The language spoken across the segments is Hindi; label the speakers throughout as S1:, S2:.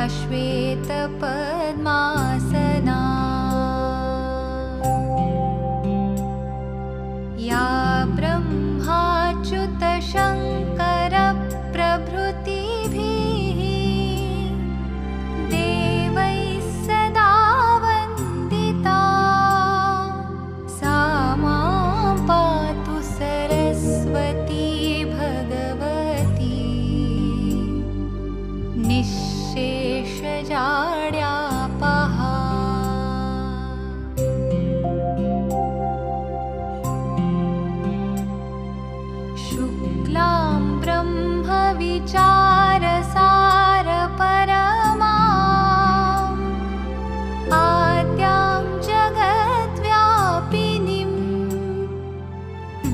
S1: श्वेतपद्मासना या ब्रह्माच्युतशङ्करप्रभृतिभिः देवैः सदा वन्दिता सा मां पातु सरस्वती भगवती निःशेषजाड्यापहा। शुक्लां ब्रह्मविचारसारपरमाम् आद्यां जगद्व्यापिनीं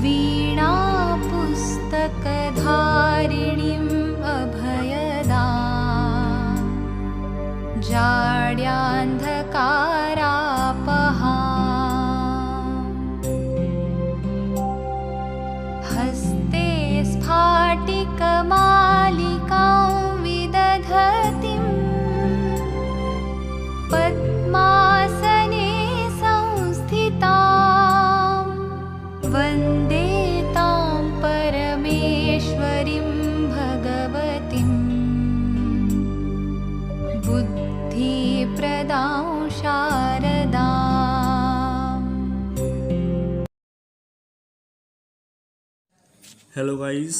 S1: वीणापुस्तकधारिणीम् अभयदाम् जाड्यान्धकारापहाम्। हस्ते स्फाटिकमालिकां विदधतीं पद्मासने संस्थितां वन्दे तां परमेश्वरीं भगवतीं बुद्धिप्रदां शारदाम्।
S2: Hello guys,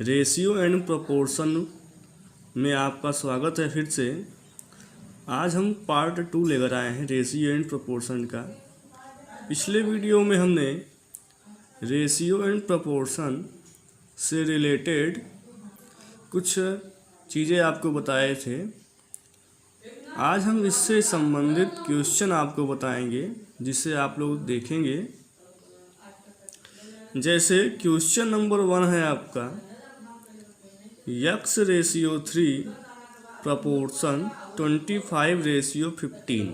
S2: ratio and proportion में आपका स्वागत है फिर से। आज हम पार्ट 2 लेकर आए हैं रेशियो एंड प्रोपोर्शन का। पिछले वीडियो में हमने रेशियो एंड प्रोपोर्शन से रिलेटेड कुछ चीज़ें आपको बताए थे। आज हम इससे संबंधित क्वेश्चन आपको बताएंगे जिसे आप लोग देखेंगे। जैसे क्वेश्चन नंबर 1 है आपका x रेशियो 3 प्रपोर्शन 25 रेशियो 15।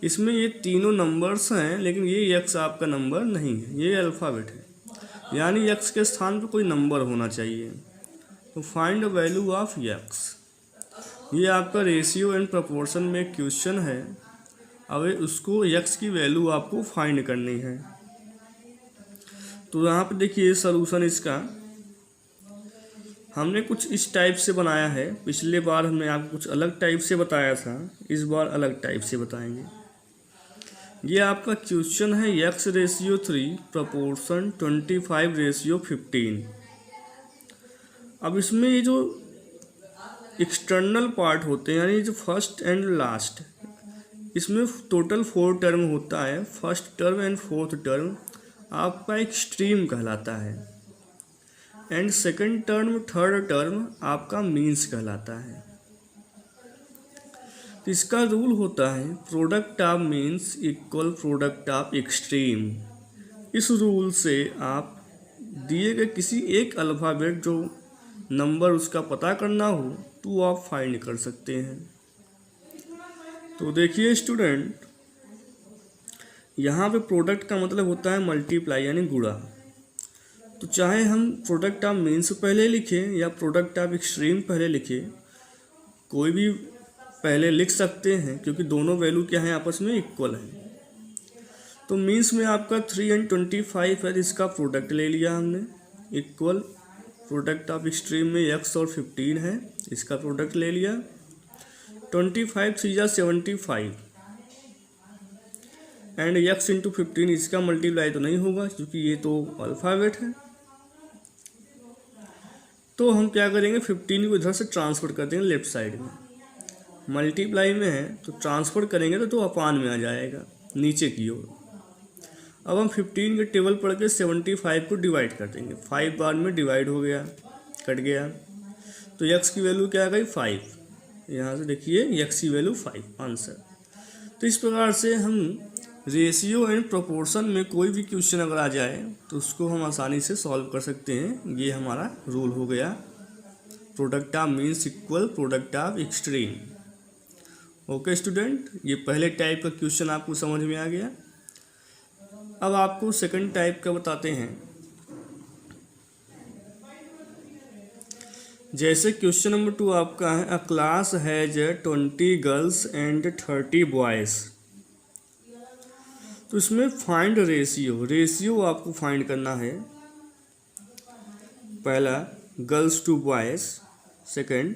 S2: इसमें ये तीनों नंबर्स हैं, लेकिन ये x आपका नंबर नहीं है, ये अल्फ़ाबेट है, यानी x के स्थान पर कोई नंबर होना चाहिए। तो find the value of x। ये आपका रेशियो एंड प्रपोर्शन में क्वेश्चन है। अब उसको x की वैल्यू आपको फाइंड करनी है। तो यहाँ पे देखिए सलूशन इसका हमने कुछ इस टाइप से बनाया है। पिछले बार हमने आपको कुछ अलग टाइप से बताया था, इस बार अलग टाइप से बताएंगे। ये आपका क्वेश्चन है x रेशियो 3 प्रपोर्शन 25 रेशियो 15। अब इसमें ये जो एक्सटर्नल पार्ट होते हैं, यानी जो फर्स्ट एंड लास्ट, इसमें टोटल 4 टर्म होता है। First term and fourth term आपका एक्सट्रीम कहलाता है, and second term third term आपका मीन्स कहलाता है। तो इसका रूल होता है product of means equal product of extreme. इस रूल से आप दिए गए किसी एक अल्फ़ाबेट जो नंबर उसका पता करना हो तो आप फाइंड कर सकते हैं। तो देखिए स्टूडेंट, यहाँ पे प्रोडक्ट का मतलब होता है मल्टीप्लाई यानी गुणा। तो चाहे हम प्रोडक्ट ऑफ मीन्स पहले लिखें या प्रोडक्ट ऑफ एक्सट्रीम पहले लिखें, कोई भी पहले लिख सकते हैं, क्योंकि दोनों वैल्यू क्या हैं आपस में इक्वल हैं। तो मीन्स में आपका 3 एंड 25 है, इसका प्रोडक्ट ले लिया हमने इक्वल। प्रोडक्ट ऑफ एक्सट्रीम में x और 15 है, इसका प्रोडक्ट ले लिया। 25 3 या 75 एंड x इंटू 15, इसका मल्टीप्लाई तो नहीं होगा क्योंकि ये तो अल्फ़ाबेट है। तो हम क्या करेंगे, 15 को इधर से ट्रांसफर कर देंगे लेफ्ट साइड में। मल्टीप्लाई में है तो ट्रांसफर करेंगे तो अपान में आ जाएगा नीचे की ओर। अब हम 15 के टेबल पढ़ के 75 को डिवाइड कर देंगे। 5 बार में डिवाइड हो गया, कट गया, तो x की वैल्यू क्या आ गई 5। यहाँ से देखिए x की वैल्यू 5 आंसर। तो इस प्रकार से हम रेशियो एंड प्रोपोर्शन में कोई भी क्वेश्चन अगर आ जाए तो उसको हम आसानी से सॉल्व कर सकते हैं। ये हमारा रूल हो गया, product of means equal product of extreme. Okay student, ये पहले टाइप का क्वेश्चन आपको समझ में आ गया। अब आपको सेकंड टाइप का बताते हैं। जैसे क्वेश्चन नंबर 2 आपका है, a class has 20 girls and 30 boys. तो इसमें फाइंड रेशियो आपको फाइंड करना है। पहला girls to boys, second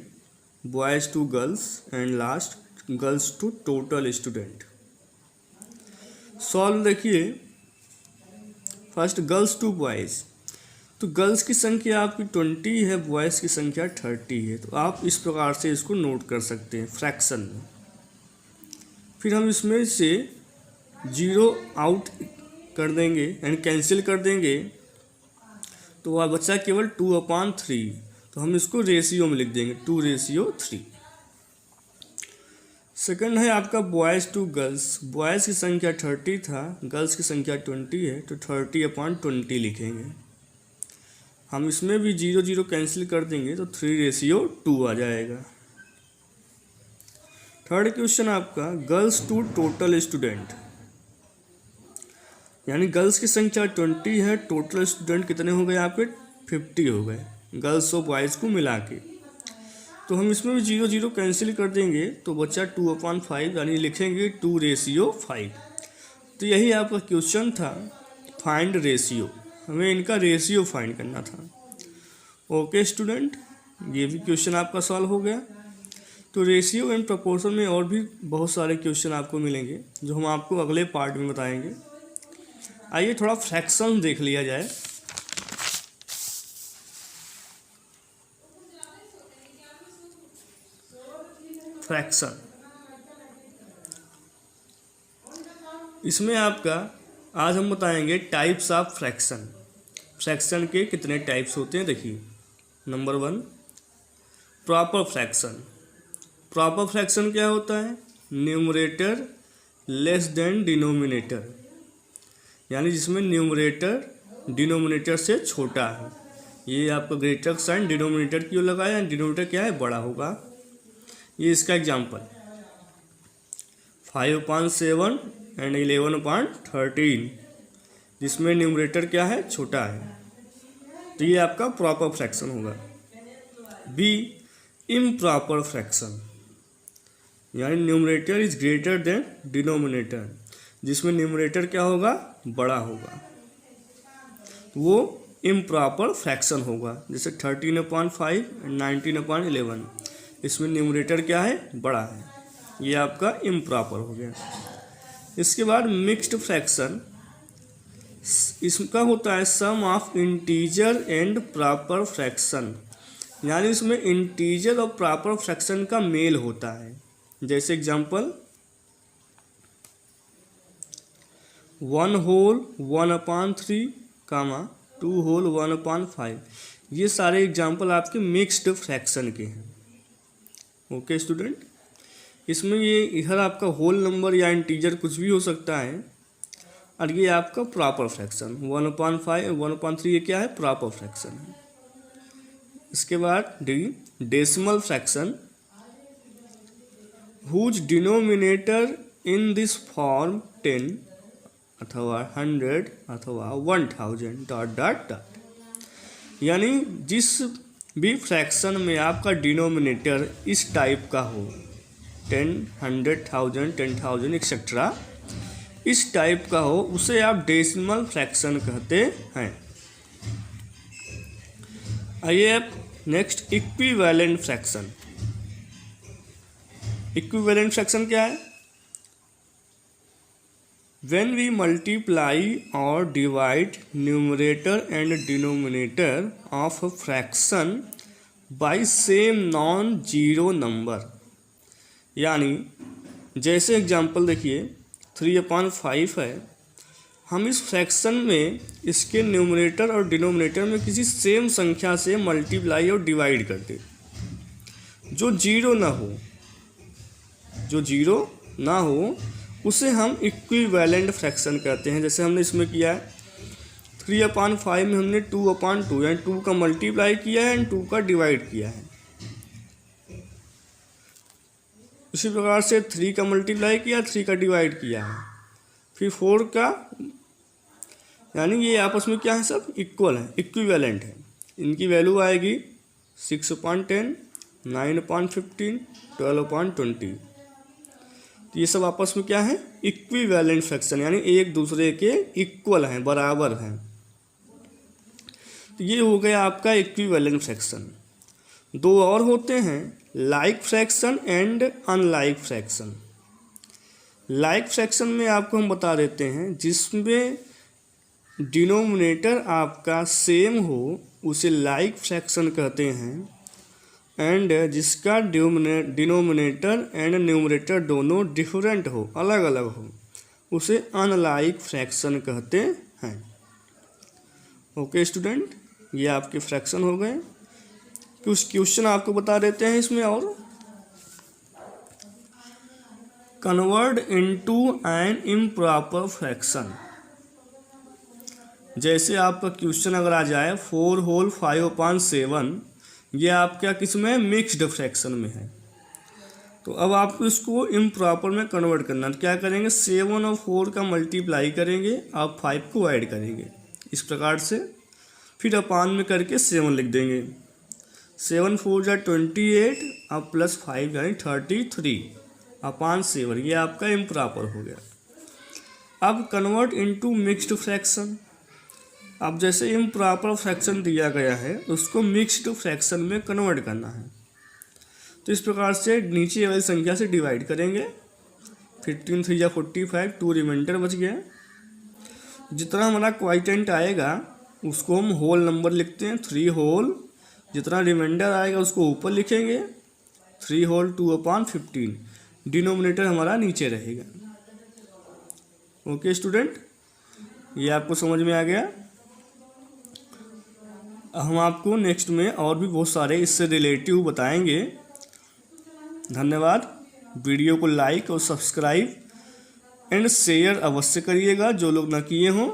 S2: boys to girls and last girls to total student. Solve देखिए। फर्स्ट गर्ल्स टू बॉयज़, तो गर्ल्स की संख्या आपकी 20 है, बॉयज़ की संख्या 30 है। तो आप इस प्रकार से इसको नोट कर सकते हैं फ्रैक्शन में। फिर हम इसमें से 0 आउट कर देंगे यानी कैंसिल कर देंगे, तो वह बचा केवल 2/3। तो हम इसको रेशियो में लिख देंगे 2:3। सेकंड है आपका बॉयज़ टू गर्ल्स, बॉयज़ की संख्या 30 था, गर्ल्स की संख्या 20 है, तो 30/20 लिखेंगे। हम इसमें भी 0 कैंसिल कर देंगे तो 3:2 आ जाएगा। थर्ड क्वेश्चन आपका गर्ल्स टू टोटल स्टूडेंट, यानी गर्ल्स की संख्या 20 है, टोटल स्टूडेंट कितने हो गए आपके 50 हो गए, गर्ल्स और बॉयज़ को मिला के। तो हम इसमें भी 0 कैंसिल कर देंगे तो बच्चा 2/5 यानी लिखेंगे 2:5। तो यही आपका क्वेश्चन था, फाइंड रेशियो। हमें इनका रेशियो फाइंड करना था। ओके स्टूडेंट, ये भी क्वेश्चन आपका सॉल्व हो गया। तो रेशियो एंड प्रोपोर्शन में और भी बहुत सारे क्वेश्चन आपको मिलेंगे जो हम आपको अगले पार्ट में बताएंगे। आइए थोड़ा फ्रैक्शन देख लिया जाए। फ्रैक्शन, इसमें आपका आज हम बताएंगे टाइप्स ऑफ फ्रैक्शन। फ्रैक्शन के कितने टाइप्स होते हैं देखिए। Number 1 proper fraction. Proper fraction क्या होता है? न्यूमरेटर लेस देन डिनोमिनेटर, यानी जिसमें न्यूमरेटर डिनोमिनेटर से छोटा है। ये आपका ग्रेटर साइन डिनोमिनेटर की ओर लगाया, डिनोमिनेटर क्या है बड़ा होगा। ये इसका एग्जांपल 5/7 एंड 11/13, जिसमें न्यूमरेटर क्या है छोटा है। तो ये आपका प्रॉपर फ्रैक्शन होगा। बी इम्प्रॉपर फ्रैक्शन, यानी numerator is greater than denominator, जिसमें न्यूमरेटर क्या होगा बड़ा होगा, वो इम्प्रॉपर फ्रैक्शन होगा। जैसे 13/5 एंड 19/11, इसमें न्यूमरेटर क्या है बड़ा है, ये आपका इम्प्रॉपर हो गया। इसके बाद मिक्स्ड फ्रैक्शन, इसका होता है sum of integer and proper fraction, यानी इसमें इंटीजर और प्रॉपर फ्रैक्शन का मेल होता है। जैसे एग्जांपल 1 होल 1/3, 2 होल 1/5, ये सारे एग्जांपल आपके मिक्स्ड फ्रैक्शन के हैं। ओके स्टूडेंट, इसमें ये इधर आपका होल नंबर या इंटीजर कुछ भी हो सकता है, और ये आपका प्रॉपर फ्रैक्शन 1/5 1/3 ये क्या है प्रॉपर फ्रैक्शन है। इसके बाद decimal fraction, whose denominator in this form 10 अथवा 100 अथवा 1000 ... यानी जिस भी फ्रैक्शन में आपका डिनोमिनेटर इस टाइप का हो, 10, 100, 1000, 10,000 एक्सेट्रा, इस टाइप का हो, उसे आप डेसिमल फ्रैक्शन कहते हैं। आइए अब next equivalent fraction. Equivalent fraction क्या है? व्हेन वी मल्टीप्लाई और divide numerator and denominator of a fraction by same non zero number, यानी जैसे एग्जांपल देखिए 3/5 है, हम इस फ्रैक्शन में इसके न्यूमरेटर और डिनोमिनेटर में किसी सेम संख्या से मल्टीप्लाई और डिवाइड करते जो जीरो ना हो, उसे हम इक्विवेलेंट फ्रैक्शन कहते हैं। जैसे हमने इसमें किया है 3/5 में हमने 2/2 यानी 2 का मल्टीप्लाई किया है एंड 2 का डिवाइड किया है। उसी प्रकार से 3 का मल्टीप्लाई किया, 3 का डिवाइड किया है, फिर 4 का, यानी ये आपस में क्या है सब इक्वल है, इक्विवेलेंट है। इनकी वैल्यू आएगी 6/10, 9/15, 12/20। तो ये सब आपस में क्या है, इक्विवेलेंट फ्रैक्शन, यानी एक दूसरे के इक्वल हैं, बराबर हैं। तो ये हो गया आपका इक्विवेलेंट फ्रैक्शन। दो और होते हैं, like fraction and unlike fraction. Like fraction में आपको हम बता देते हैं जिसमें डिनोमिनेटर आपका सेम हो उसे लाइक फ्रैक्शन कहते हैं, एंड जिसका डिनोमिनेटर एंड न्यूमरेटर दोनों डिफरेंट हो, अलग अलग हो, उसे अनलाइक फ्रैक्शन कहते हैं। ओके स्टूडेंट, ये आपके फ्रैक्शन हो गए। कुछ क्वेश्चन आपको बता देते हैं इसमें और। Convert into an improper fraction. जैसे आपका क्वेश्चन अगर आ जाए 4 होल 5/7, ये आपका किस में, मिक्स्ड फ्रैक्शन में है। तो अब आपको इसको इम्प्रॉपर में कन्वर्ट करना है। क्या करेंगे, 7 और 4 का मल्टीप्लाई करेंगे, आप 5 को ऐड करेंगे इस प्रकार से, फिर अपान में करके 7 लिख देंगे। 7 4 जा 28, अब प्लस 5 यानी 33/7, ये आपका इम्प्रॉपर हो गया। अब कन्वर्ट इनटू मिक्स्ड फ्रैक्शन। अब जैसे इम्प्रॉपर फ्रैक्शन दिया गया है उसको मिक्स्ड फ्रैक्शन में कन्वर्ट करना है। तो इस प्रकार से नीचे वाली संख्या से डिवाइड करेंगे। 15 3 जा 45, 2 रिमाइंडर बच गया। जितना हमारा क्वाइटेंट आएगा उसको हम होल नंबर लिखते हैं, 3 होल। जितना रिमाइंडर आएगा उसको ऊपर लिखेंगे, 3 होल 2/15। डिनोमिनेटर हमारा नीचे रहेगा। ओके स्टूडेंट, ये आपको समझ में आ गया। हम आपको नेक्स्ट में और भी बहुत सारे इससे रिलेटिव बताएंगे। धन्यवाद। वीडियो को लाइक और सब्सक्राइब एंड शेयर अवश्य करिएगा जो लोग ना किए हों।